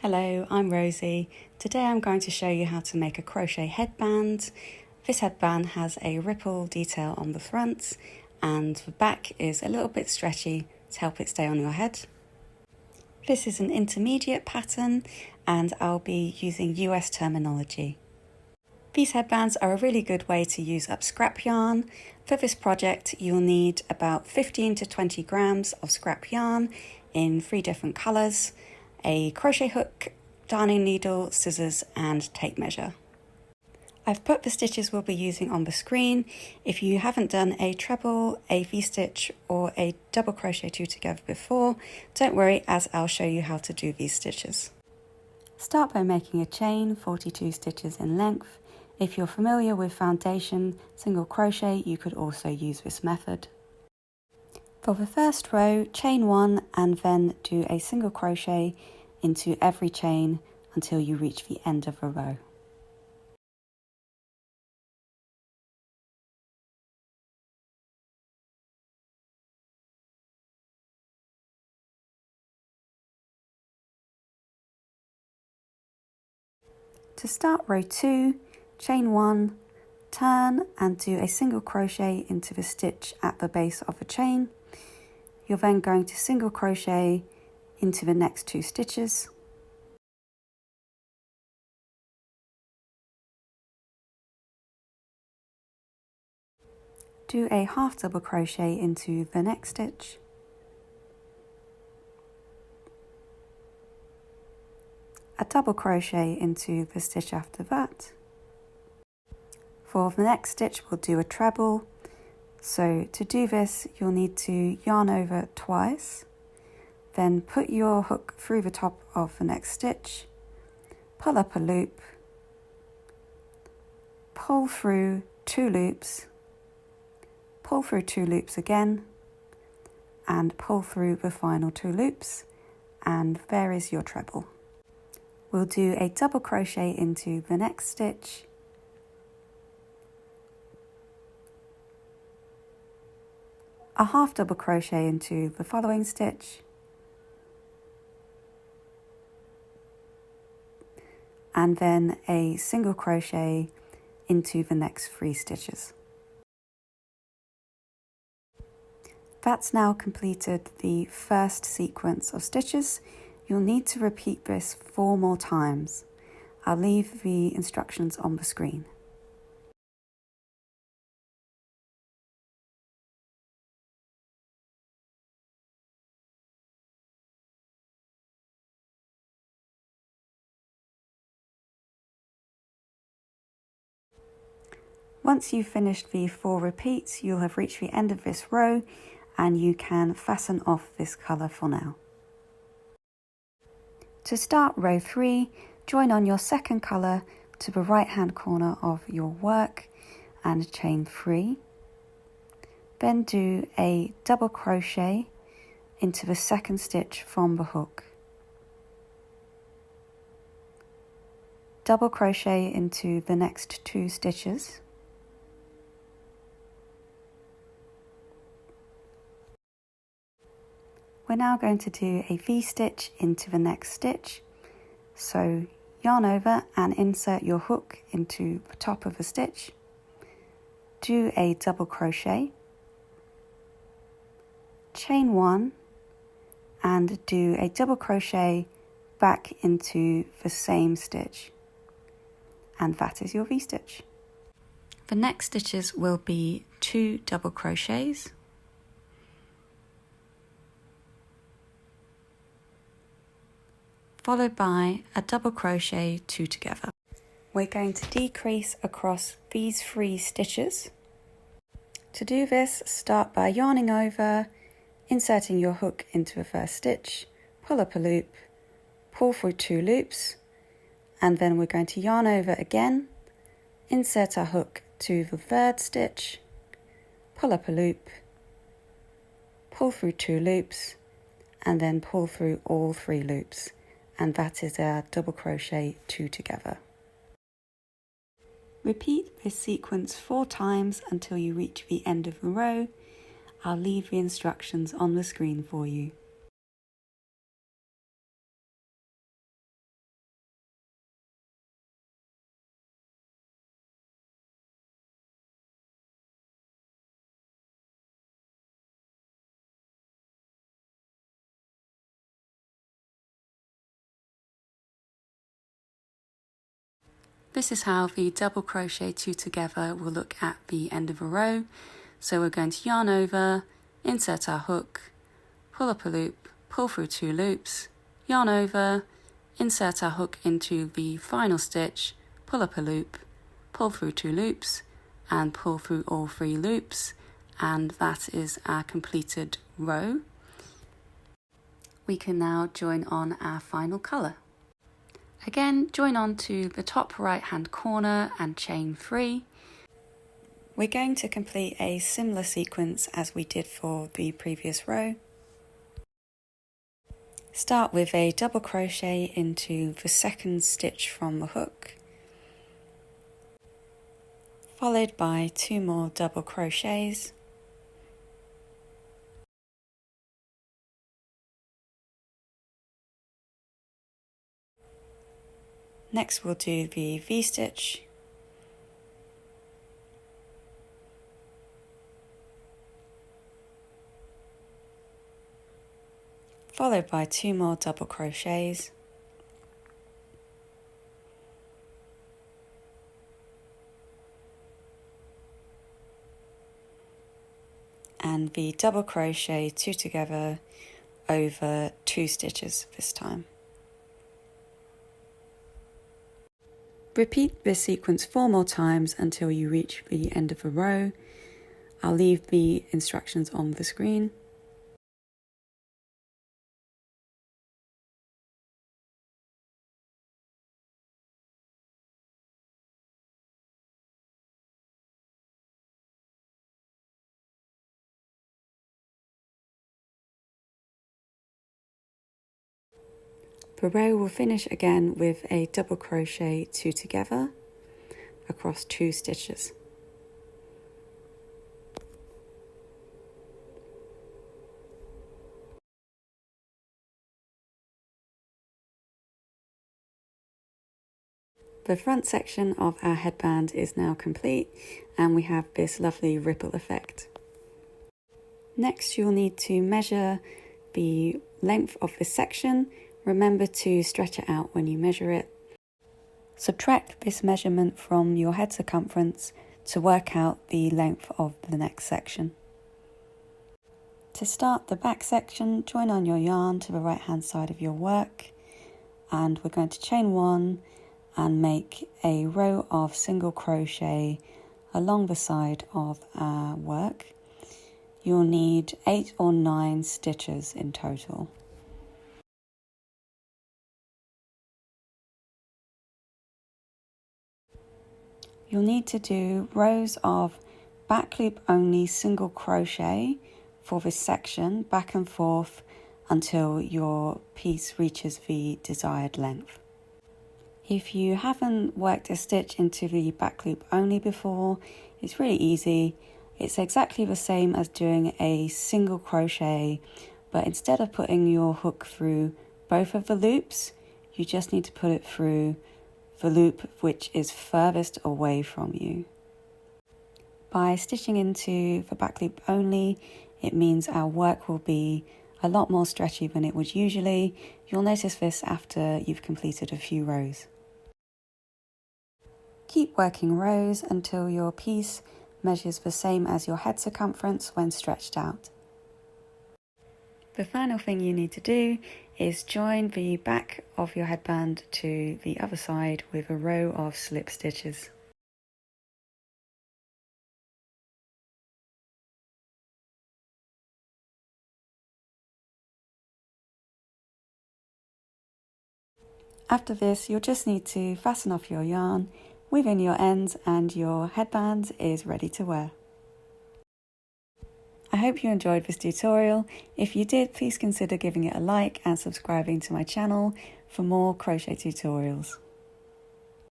Hello, I'm Rosie. Today I'm going to show you how to make a crochet headband. This headband has a ripple detail on the front and the back is a little bit stretchy to help it stay on your head. This is an intermediate pattern and I'll be using US terminology. These headbands are a really good way to use up scrap yarn. For this project you'll need about 15 to 20 grams of scrap yarn in 3 different colours, a crochet hook, darning needle, scissors and tape measure. I've put the stitches we'll be using on the screen. If you haven't done a treble, a V-stitch or a double crochet 2 together before, don't worry as I'll show you how to do these stitches. Start by making a chain 42 stitches in length. If you're familiar with foundation single crochet, you could also use this method. For the first row, chain 1 and then do a single crochet into every chain until you reach the end of the row. To start row 2, chain 1, turn and do a single crochet into the stitch at the base of the chain. You're then going to single crochet into the next 2 stitches. Do a half double crochet into the next stitch. A double crochet into the stitch after that. For the next stitch we'll do a treble. So to do this you'll need to yarn over twice, then put your hook through the top of the next stitch, pull up a loop, pull through 2 loops, pull through 2 loops again, and pull through the final 2 loops, and there is your treble. We'll do a double crochet into the next stitch, a half double crochet into the following stitch, and then a single crochet into the next 3 stitches. That's now completed the first sequence of stitches. You'll need to repeat this 4 more times. I'll leave the instructions on the screen. Once you've finished the 4 repeats, you'll have reached the end of this row and you can fasten off this colour for now. To start row 3, join on your second colour to the right hand corner of your work and chain 3. Then do a double crochet into the second stitch from the hook. Double crochet into the next 2 stitches. We're now going to do a V-stitch into the next stitch. So yarn over and insert your hook into the top of the stitch. Do a double crochet, chain 1 and do a double crochet back into the same stitch. And that is your V-stitch. The next stitches will be 2 double crochets. Followed by a double crochet 2 together. We're going to decrease across these 3 stitches. To do this, start by yarning over, inserting your hook into the first stitch, pull up a loop, pull through 2 loops, and then we're going to yarn over again, insert our hook to the 3rd stitch, pull up a loop, pull through 2 loops, and then pull through all 3 loops. And that is our double crochet 2 together. Repeat this sequence 4 times until you reach the end of the row. I'll leave the instructions on the screen for you. This is how the double crochet two together will look at the end of a row. So we're going to yarn over, insert our hook, pull up a loop, pull through 2 loops, yarn over, insert our hook into the final stitch, pull up a loop, pull through 2 loops, and pull through all 3 loops, and that is our completed row. We can now join on our final colour. Again, join on to the top right hand corner and chain 3. We're going to complete a similar sequence as we did for the previous row. Start with a double crochet into the second stitch from the hook, followed by 2 more double crochets. Next we'll do the V-stitch, followed by 2 more double crochets, and the double crochet 2 together over 2 stitches this time. Repeat this sequence 4 more times until you reach the end of the row. I'll leave the instructions on the screen. The row will finish again with a double crochet 2 together across 2 stitches. The front section of our headband is now complete and we have this lovely ripple effect. Next you'll need to measure the length of this section. Remember to stretch it out when you measure it. Subtract this measurement from your head circumference to work out the length of the next section. To start the back section, join on your yarn to the right hand side of your work, and we're going to chain 1 and make a row of single crochet along the side of our work. You'll need 8 or 9 stitches in total. You'll need to do rows of back loop only single crochet for this section, back and forth until your piece reaches the desired length. If you haven't worked a stitch into the back loop only before, it's really easy. It's exactly the same as doing a single crochet, but instead of putting your hook through both of the loops, you just need to put it through the loop which is furthest away from you. By stitching into the back loop only, it means our work will be a lot more stretchy than it would usually. You'll notice this after you've completed a few rows. Keep working rows until your piece measures the same as your head circumference when stretched out. The final thing you need to do is join the back of your headband to the other side with a row of slip stitches. After this, you'll just need to fasten off your yarn, weave in your ends, and your headband is ready to wear. I hope you enjoyed this tutorial. If you did, please consider giving it a like and subscribing to my channel for more crochet tutorials.